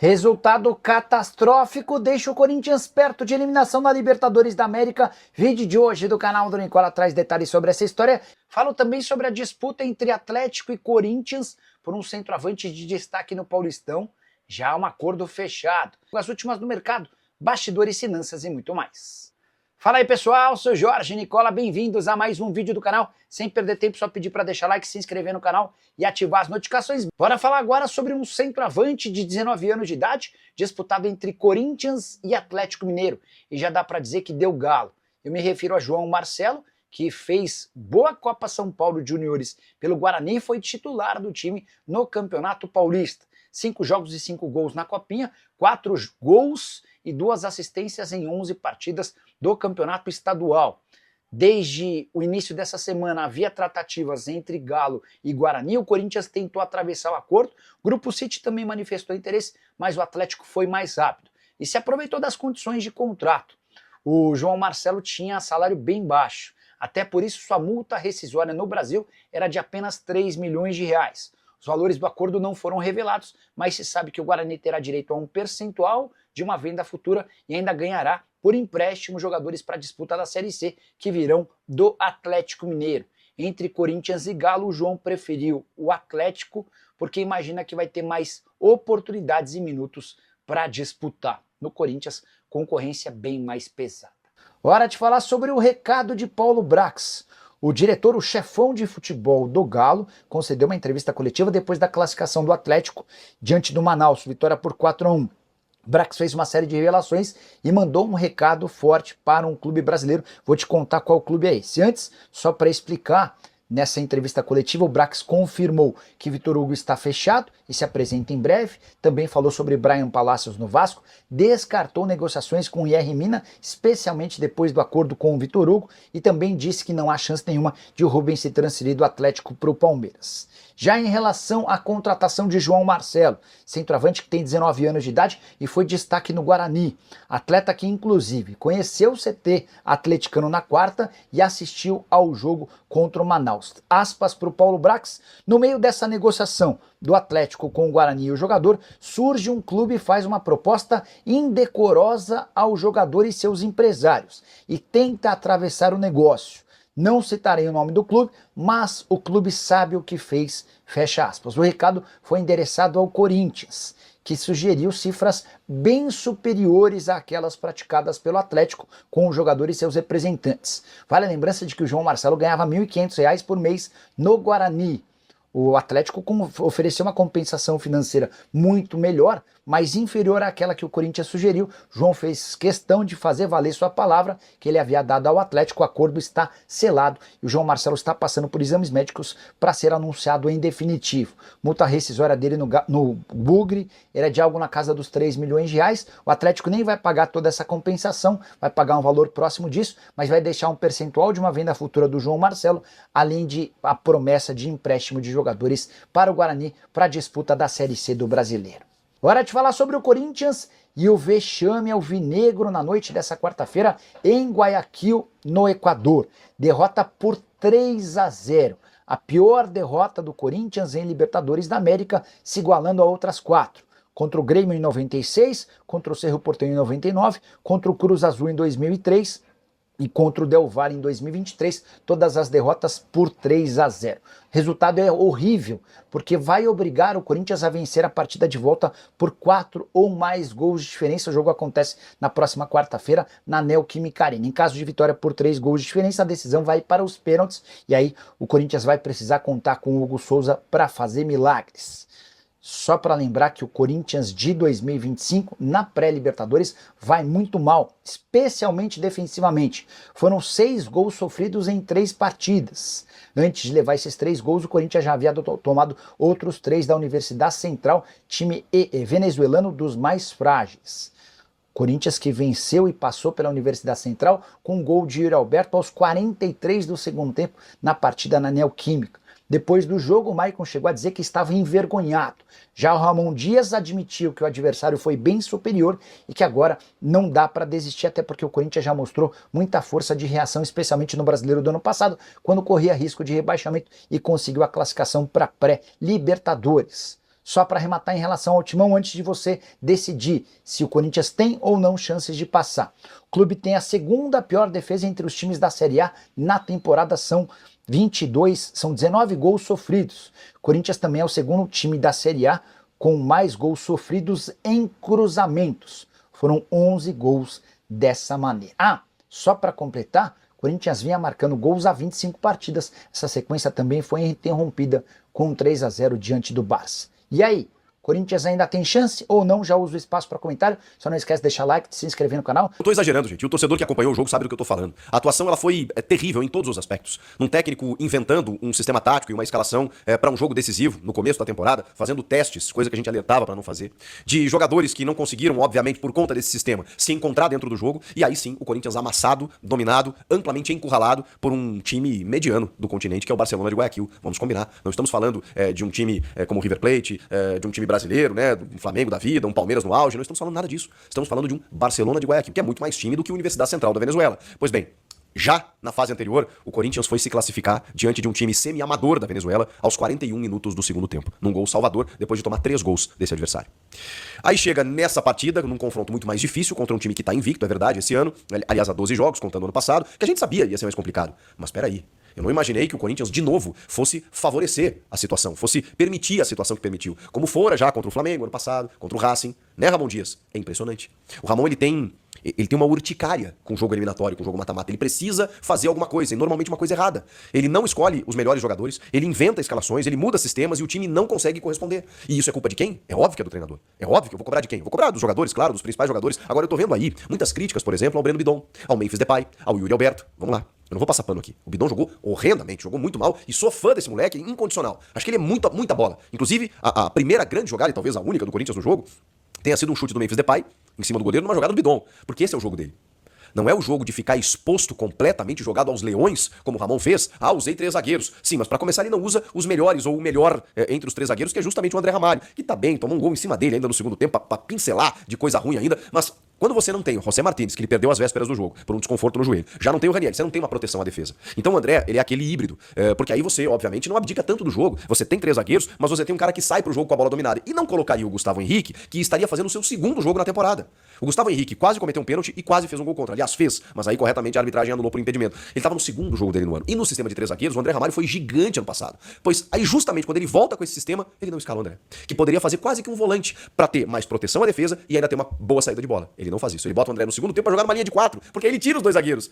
Resultado catastrófico deixa o Corinthians perto de eliminação na Libertadores da América. Vídeo de hoje do canal do Nicola traz detalhes sobre essa história. Falo também sobre a disputa entre Atlético e Corinthians por um centroavante de destaque no Paulistão. Já há um acordo fechado. As últimas do mercado, bastidores, finanças e muito mais. Fala aí pessoal, sou Jorge Nicola, bem-vindos a mais um vídeo do canal. Sem perder tempo, só pedir para deixar like, se inscrever no canal e ativar as notificações. Bora falar agora sobre um centroavante de 19 anos de idade, disputado entre Corinthians e Atlético Mineiro. E já dá para dizer que deu galo. Eu me refiro a João Marcelo, que fez boa Copa São Paulo Juniores pelo Guarani e foi titular do time no Campeonato Paulista. 5 jogos e 5 gols na Copinha, 4 gols e 2 assistências em 11 partidas do Campeonato Estadual. Desde o início dessa semana havia tratativas entre Galo e Guarani, o Corinthians tentou atravessar o acordo, o Grupo City também manifestou interesse, mas o Atlético foi mais rápido e se aproveitou das condições de contrato. O João Marcelo tinha salário bem baixo, até por isso sua multa rescisória no Brasil era de apenas 3 milhões de reais. Os valores do acordo não foram revelados, mas se sabe que o Guarani terá direito a um percentual de uma venda futura e ainda ganhará por empréstimo jogadores para a disputa da Série C que virão do Atlético Mineiro. Entre Corinthians e Galo, o João preferiu o Atlético porque imagina que vai ter mais oportunidades e minutos para disputar. No Corinthians, concorrência bem mais pesada. Hora de falar sobre o recado de Paulo Brax. O diretor, o chefão de futebol do Galo, concedeu uma entrevista coletiva depois da classificação do Atlético diante do Manaus, vitória por 4-1. Brax fez uma série de revelações e mandou um recado forte para um clube brasileiro. Vou te contar qual clube é esse. Antes, só para explicar, nessa entrevista coletiva, o Brax confirmou que Vitor Hugo está fechado e se apresenta em breve. Também falou sobre Bryan Palacios no Vasco. Descartou negociações com o IR Mina, especialmente depois do acordo com o Vitor Hugo. E também disse que não há chance nenhuma de o Rubens se transferir do Atlético para o Palmeiras. Já em relação à contratação de João Marcelo, centroavante que tem 19 anos de idade e foi destaque no Guarani. Atleta que, inclusive, conheceu o CT atleticano na quarta e assistiu ao jogo contra o Manaus. Aspas para o Paulo Brax: no meio dessa negociação do Atlético com o Guarani e o jogador, surge um clube e faz uma proposta indecorosa ao jogador e seus empresários e tenta atravessar o negócio. Não citarei o nome do clube, mas o clube sabe o que fez, fecha aspas. O recado foi endereçado ao Corinthians, que sugeriu cifras bem superiores àquelas praticadas pelo Atlético com o jogador e seus representantes. Vale a lembrança de que o João Marcelo ganhava R$ 1.500 por mês no Guarani. O Atlético ofereceu uma compensação financeira muito melhor, mas inferior àquela que o Corinthians sugeriu. João fez questão de fazer valer sua palavra que ele havia dado ao Atlético. O acordo está selado e o João Marcelo está passando por exames médicos para ser anunciado em definitivo. Multa rescisória dele no Bugre era de algo na casa dos 3 milhões de reais. O Atlético nem vai pagar toda essa compensação, vai pagar um valor próximo disso, mas vai deixar um percentual de uma venda futura do João Marcelo, além de a promessa de empréstimo de jogadores para o Guarani para a disputa da Série C do Brasileiro. Hora de falar sobre o Corinthians e o vexame alvinegro na noite dessa quarta-feira em Guayaquil, no Equador. Derrota por 3-0. A pior derrota do Corinthians em Libertadores da América, se igualando a outras 4. Contra o Grêmio em 96, contra o Cerro Porteño em 99, contra o Cruz Azul em 2003 e contra o Del Valle em 2023, todas as derrotas por 3-0. Resultado é horrível, porque vai obrigar o Corinthians a vencer a partida de volta por 4 ou mais gols de diferença. O jogo acontece na próxima quarta-feira na Neoquímica Arena. Em caso de vitória por 3 gols de diferença, a decisão vai para os pênaltis e aí o Corinthians vai precisar contar com o Hugo Souza para fazer milagres. Só para lembrar que o Corinthians de 2025, na pré-Libertadores, vai muito mal, especialmente defensivamente. Foram 6 gols sofridos em 3 partidas. Antes de levar esses 3 gols, o Corinthians já havia tomado outros 3 da Universidade Central, time venezuelano dos mais frágeis. Corinthians que venceu e passou pela Universidade Central com um gol de Yuri Alberto aos 43 do segundo tempo na partida na Neoquímica. Depois do jogo, o Maicon chegou a dizer que estava envergonhado. Já o Ramon Dias admitiu que o adversário foi bem superior e que agora não dá para desistir, até porque o Corinthians já mostrou muita força de reação, especialmente no Brasileiro do ano passado, quando corria risco de rebaixamento e conseguiu a classificação para pré-Libertadores. Só para arrematar em relação ao Timão, antes de você decidir se o Corinthians tem ou não chances de passar. O clube tem a segunda pior defesa entre os times da Série A na temporada, são 19 gols sofridos. O Corinthians também é o segundo time da Série A com mais gols sofridos em cruzamentos. Foram 11 gols dessa maneira. Só para completar, o Corinthians vinha marcando gols a 25 partidas. Essa sequência também foi interrompida com um 3-0 diante do Barça. E aí, Corinthians ainda tem chance ou não? Já uso o espaço para comentário. Só não esquece de deixar like, de se inscrever no canal. Não tô exagerando, gente. O torcedor que acompanhou o jogo sabe do que eu tô falando. A atuação ela foi terrível em todos os aspectos. Um técnico inventando um sistema tático e uma escalação para um jogo decisivo no começo da temporada, fazendo testes, coisa que a gente alertava para não fazer. De jogadores que não conseguiram, obviamente, por conta desse sistema, se encontrar dentro do jogo. E aí sim, o Corinthians amassado, dominado, amplamente encurralado por um time mediano do continente, que é o Barcelona de Guayaquil. Vamos combinar. Não estamos falando de um time como o River Plate, de um time brasileiro, né? Um Flamengo da vida, um Palmeiras no auge. Não estamos falando nada disso. Estamos falando de um Barcelona de Guayaquil, que é muito mais time do que a Universidade Central da Venezuela. Pois bem, já na fase anterior, o Corinthians foi se classificar diante de um time semi-amador da Venezuela aos 41 minutos do segundo tempo, num gol salvador, depois de tomar 3 gols desse adversário. Aí chega nessa partida, num confronto muito mais difícil, contra um time que tá invicto, é verdade, esse ano, aliás, há 12 jogos, contando ano passado, que a gente sabia ia ser mais complicado. Mas peraí, eu não imaginei que o Corinthians, de novo, fosse favorecer a situação, fosse permitir a situação que permitiu. Como fora já contra o Flamengo ano passado, contra o Racing, né, Ramon Dias? É impressionante. O Ramon, ele tem uma urticária com o jogo eliminatório, com o jogo mata-mata. Ele precisa fazer alguma coisa, e normalmente uma coisa errada. Ele não escolhe os melhores jogadores, ele inventa escalações, ele muda sistemas e o time não consegue corresponder. E isso é culpa de quem? É óbvio que é do treinador. É óbvio que eu vou cobrar de quem? Eu vou cobrar dos jogadores, claro, dos principais jogadores. Agora eu tô vendo aí muitas críticas, por exemplo, ao Breno Bidon, ao Memphis Depay, ao Yuri Alberto. Vamos lá. Eu não vou passar pano aqui. O Bidon jogou horrendamente, jogou muito mal e sou fã desse moleque incondicional. Acho que ele é muita bola. Inclusive, a primeira grande jogada, e talvez a única do Corinthians no jogo, tenha sido um chute do Memphis Depay em cima do goleiro numa jogada do Bidon. Porque esse é o jogo dele. Não é o jogo de ficar exposto completamente, jogado aos leões, como o Ramon fez. Usei 3 zagueiros. Sim, mas pra começar ele não usa os melhores, ou o melhor entre os 3 zagueiros, que é justamente o André Ramalho. Que tá bem, tomou um gol em cima dele ainda no segundo tempo, pra pincelar de coisa ruim ainda, mas quando você não tem o José Martínez, que ele perdeu as vésperas do jogo por um desconforto no joelho, já não tem o Ranieri, você não tem uma proteção à defesa. Então o André, ele é aquele híbrido, porque aí você, obviamente, não abdica tanto do jogo. Você tem 3 zagueiros, mas você tem um cara que sai pro jogo com a bola dominada. E não colocaria o Gustavo Henrique, que estaria fazendo o seu segundo jogo na temporada. O Gustavo Henrique quase cometeu um pênalti e quase fez um gol contra. Aliás, fez, mas aí corretamente a arbitragem anulou por impedimento. Ele estava no segundo jogo dele no ano. E no sistema de 3 zagueiros, o André Ramalho foi gigante ano passado. Pois aí justamente quando ele volta com esse sistema, ele não escala o André. Que poderia fazer quase que um volante pra ter mais proteção à defesa e ainda ter uma boa saída de bola. Ele não faz isso. Ele bota o André no segundo tempo pra jogar numa linha de 4, porque aí ele tira os 2 zagueiros.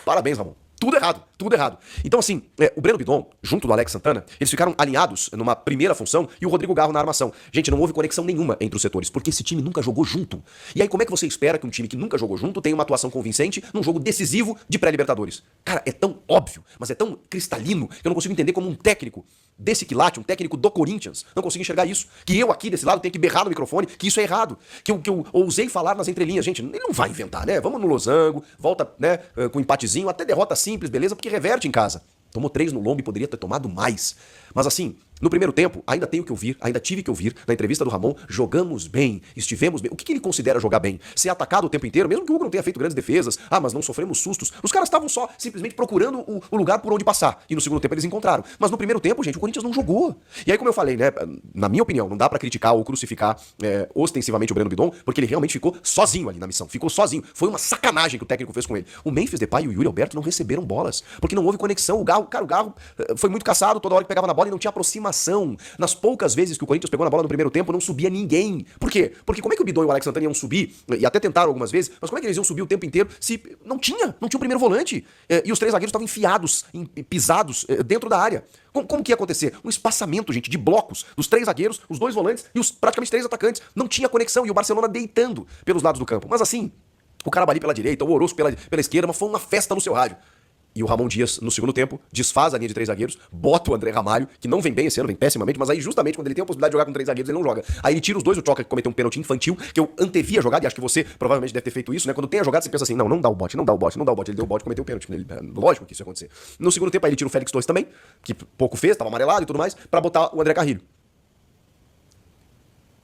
Parabéns, Ramon. Tudo errado, tudo errado. Então, assim, o Breno Bidon, junto do Alex Santana, eles ficaram alinhados numa primeira função e o Rodrigo Garro na armação. Gente, não houve conexão nenhuma entre os setores, porque esse time nunca jogou junto. E aí, como é que você espera que um time que nunca jogou junto tenha uma atuação convincente num jogo decisivo de pré-Libertadores? Cara, é tão óbvio, mas é tão cristalino que eu não consigo entender como um técnico desse quilate, um técnico do Corinthians, não consigo enxergar isso. Que eu aqui desse lado tenho que berrar no microfone, que isso é errado. Que eu ousei falar nas entrelinhas. Gente, ele não vai inventar, né? Vamos no losango, volta, né, com um empatezinho, até derrota simples, beleza? Porque reverte em casa. Tomou 3 no lombo e poderia ter tomado mais. Mas assim, no primeiro tempo, ainda tenho que ouvir, ainda tive que ouvir, na entrevista do Ramon, jogamos bem, estivemos bem. O que ele considera jogar bem? Ser atacado o tempo inteiro, mesmo que o Hugo não tenha feito grandes defesas. Mas não sofremos sustos. Os caras estavam só simplesmente procurando o lugar por onde passar. E no segundo tempo eles encontraram. Mas no primeiro tempo, gente, o Corinthians não jogou. E aí, como eu falei, né, na minha opinião, não dá pra criticar ou crucificar ostensivamente o Breno Bidon, porque ele realmente ficou sozinho ali na missão. Ficou sozinho. Foi uma sacanagem que o técnico fez com ele. O Memphis Depay e o Yuri Alberto não receberam bolas, porque não houve conexão. O Garro foi muito caçado, toda hora que pegava na bola e não tinha aproximação. Nas poucas vezes que o Corinthians pegou na bola no primeiro tempo, não subia ninguém. Por quê? Porque como é que o Bidon e o Alex Santana iam subir, e até tentaram algumas vezes, mas como é que eles iam subir o tempo inteiro se não tinha um primeiro volante? E os 3 zagueiros estavam enfiados, pisados dentro da área. Como que ia acontecer? Um espaçamento, gente, de blocos dos 3 zagueiros, os 2 volantes e os praticamente 3 atacantes. Não tinha conexão e o Barcelona deitando pelos lados do campo. Mas assim, o Carabali pela direita, o Orozco pela esquerda, mas foi uma festa no seu rádio. E o Ramon Dias, no segundo tempo, desfaz a linha de 3 zagueiros, bota o André Ramalho, que não vem bem esse ano, vem pessimamente, mas aí justamente quando ele tem a possibilidade de jogar com 3 zagueiros, ele não joga. Aí ele tira os 2, o Choca que cometeu um pênalti infantil, que eu antevi a jogada, e acho que você provavelmente deve ter feito isso, né? Quando tem a jogada, você pensa assim, não dá o bote, não dá o bote, não dá o bote. Ele deu o bote e cometeu o pênalti. Lógico que isso ia acontecer. No segundo tempo, aí ele tira o Félix Torres também, que pouco fez, tava amarelado e tudo mais, pra botar o André Carrilho.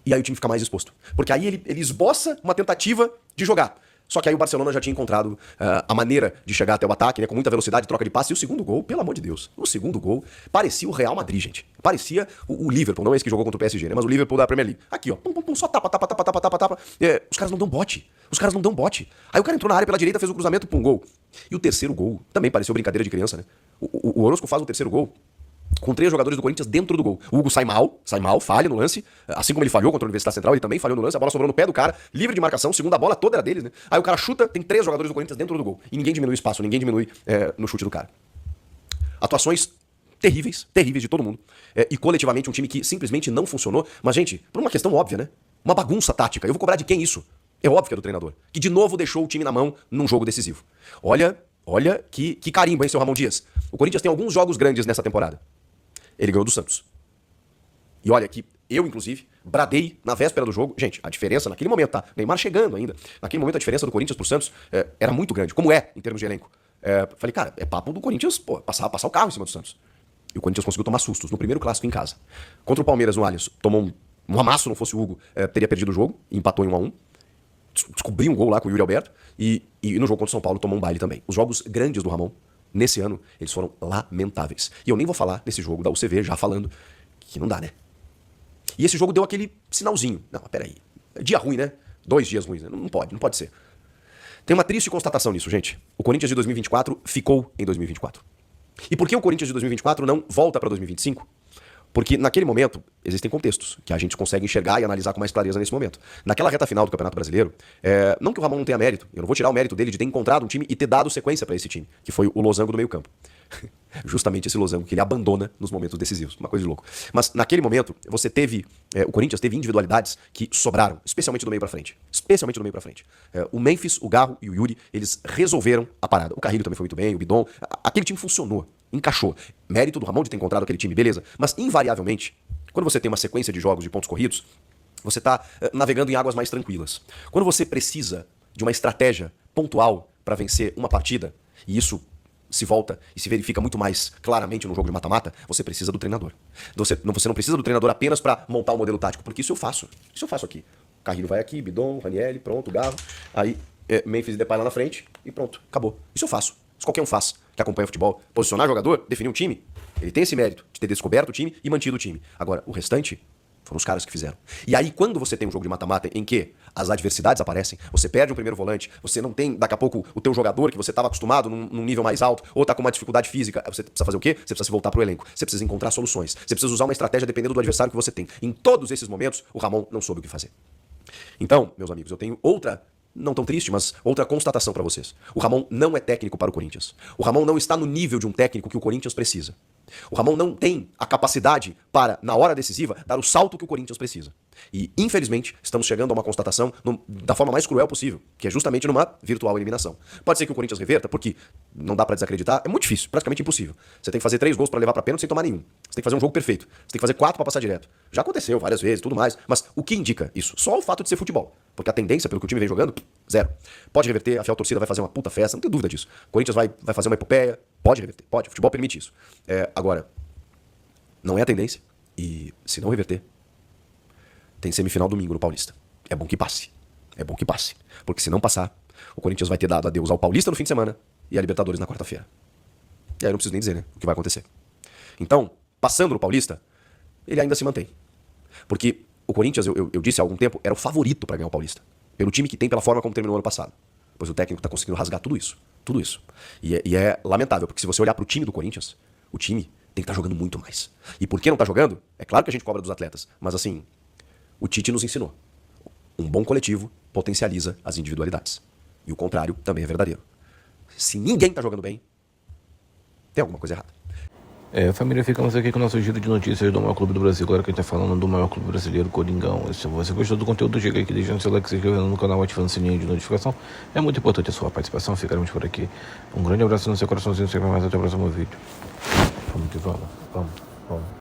E aí o time fica mais exposto. Porque aí ele esboça uma tentativa de jogar. Só que aí o Barcelona já tinha encontrado a maneira de chegar até o ataque, né, com muita velocidade, troca de passe. E o segundo gol, pelo amor de Deus, o segundo gol parecia o Real Madrid, gente. Parecia o Liverpool, não é esse que jogou contra o PSG, né, mas o Liverpool da Premier League. Aqui, ó, pum, pum, pum, só tapa. Os caras não dão bote. Aí o cara entrou na área pela direita, fez o cruzamento, pum, gol. E o terceiro gol também pareceu brincadeira de criança, né? O Orozco faz o terceiro gol com 3 jogadores do Corinthians dentro do gol. O Hugo sai mal, falha no lance. Assim como ele falhou contra a Universidade Central, ele também falhou no lance. A bola sobrou no pé do cara, livre de marcação, segunda bola toda era deles, né? Aí o cara chuta, tem 3 jogadores do Corinthians dentro do gol. E ninguém diminui o espaço, ninguém diminui no chute do cara. Atuações terríveis de todo mundo. E coletivamente um time que simplesmente não funcionou. Mas, gente, por uma questão óbvia, né? Uma bagunça tática. Eu vou cobrar de quem isso? É óbvio que é do treinador. Que de novo deixou o time na mão num jogo decisivo. Olha que carimbo, hein, seu Ramon Dias? O Corinthians tem alguns jogos grandes nessa temporada. Ele ganhou do Santos. E olha que eu, inclusive, bradei na véspera do jogo. Gente, a diferença naquele momento, tá? Neymar chegando ainda. Naquele momento a diferença do Corinthians pro Santos era muito grande. Como é, em termos de elenco. Falei, cara, é papo do Corinthians, pô, passar o carro em cima do Santos. E o Corinthians conseguiu tomar sustos no primeiro clássico em casa. Contra o Palmeiras no Allianz, tomou um amasso, não fosse o Hugo, teria perdido o jogo. E empatou em 1-1. Descobriu um gol lá com o Yuri Alberto. E no jogo contra o São Paulo tomou um baile também. Os jogos grandes do Ramon, nesse ano, eles foram lamentáveis. E eu nem vou falar desse jogo da UCV, já falando que não dá, né? E esse jogo deu aquele sinalzinho. Não, peraí. Dia ruim, né? 2 dias ruins, né? Não pode ser. Tem uma triste constatação nisso, gente. O Corinthians de 2024 ficou em 2024. E por que o Corinthians de 2024 não volta para 2025? Porque naquele momento existem contextos que a gente consegue enxergar e analisar com mais clareza nesse momento. Naquela reta final do Campeonato Brasileiro, não que o Ramon não tenha mérito, eu não vou tirar o mérito dele de ter encontrado um time e ter dado sequência para esse time, que foi o losango do meio-campo. Justamente esse losango que ele abandona nos momentos decisivos, uma coisa de louco. Mas naquele momento, você teve, o Corinthians teve individualidades que sobraram, especialmente do meio para frente. O Memphis, o Garro e o Yuri, eles resolveram a parada. O Carrilho também foi muito bem, o Bidon, aquele time funcionou, encaixou. Mérito do Ramon de ter encontrado aquele time, beleza. Mas invariavelmente, quando você tem uma sequência de jogos de pontos corridos, você está navegando em águas mais tranquilas. Quando você precisa de uma estratégia pontual para vencer uma partida, e isso se volta e se verifica muito mais claramente no jogo de mata-mata, você precisa do treinador. Você não precisa do treinador apenas para montar um modelo tático, porque isso eu faço. Isso eu faço aqui. Carrilho vai aqui, Bidon, Ranieri, pronto, Garro. Aí Memphis e Depay lá na frente e pronto, acabou. Isso eu faço. Isso qualquer um faz que acompanha futebol. Posicionar jogador, definir um time, ele tem esse mérito de ter descoberto o time e mantido o time. Agora, o restante foram os caras que fizeram. E aí, quando você tem um jogo de mata-mata em que as adversidades aparecem, você perde um primeiro volante, você não tem, daqui a pouco, o teu jogador que você estava acostumado num nível mais alto, ou está com uma dificuldade física, você precisa fazer o quê? Você precisa se voltar pro elenco. Você precisa encontrar soluções. Você precisa usar uma estratégia dependendo do adversário que você tem. Em todos esses momentos, o Ramon não soube o que fazer. Então, meus amigos, eu tenho outra, não tão triste, mas outra constatação para vocês. O Ramon não é técnico para o Corinthians. O Ramon não está no nível de um técnico que o Corinthians precisa. O Ramon não tem a capacidade para, na hora decisiva, dar o salto que o Corinthians precisa. E, infelizmente, estamos chegando a uma constatação da forma mais cruel possível, que é justamente numa virtual eliminação. Pode ser que o Corinthians reverta, porque não dá para desacreditar, é muito difícil, praticamente impossível. Você tem que fazer 3 gols para levar para pênalti sem tomar nenhum. Você tem que fazer um jogo perfeito. Você tem que fazer 4 para passar direto. Já aconteceu várias vezes, tudo mais, mas o que indica isso? Só o fato de ser futebol. Porque a tendência, pelo que o time vem jogando, 0. Pode reverter, a fiel torcida vai fazer uma puta festa, não tem dúvida disso. O Corinthians vai fazer uma epopeia, pode reverter, pode. O futebol permite isso. Agora, não é a tendência. E se não reverter, tem semifinal domingo no Paulista. É bom que passe. Porque se não passar, o Corinthians vai ter dado adeus ao Paulista no fim de semana e a Libertadores na quarta-feira. E aí não preciso nem dizer, né, o que vai acontecer. Então, passando no Paulista, ele ainda se mantém. Porque o Corinthians, eu disse há algum tempo, era o favorito para ganhar o Paulista. Pelo time que tem, pela forma como terminou o ano passado. Pois o técnico está conseguindo rasgar tudo isso. E é lamentável, porque se você olhar para o time do Corinthians, o time tem que estar jogando muito mais. E por que não está jogando? É claro que a gente cobra dos atletas, mas assim, o Tite nos ensinou. Um bom coletivo potencializa as individualidades. E o contrário também é verdadeiro. Se ninguém está jogando bem, tem alguma coisa errada. Família, ficamos aqui com o nosso giro de notícias do maior clube do Brasil. Agora que a gente tá falando do maior clube brasileiro, Coringão. Se você gostou do conteúdo, chega aqui, deixando seu like, se inscrevendo no canal, ativando o sininho de notificação. É muito importante a sua participação. Ficaremos por aqui. Um grande abraço no seu coraçãozinho. Sempre mais até o próximo vídeo. Vamos que vamos. Vamos.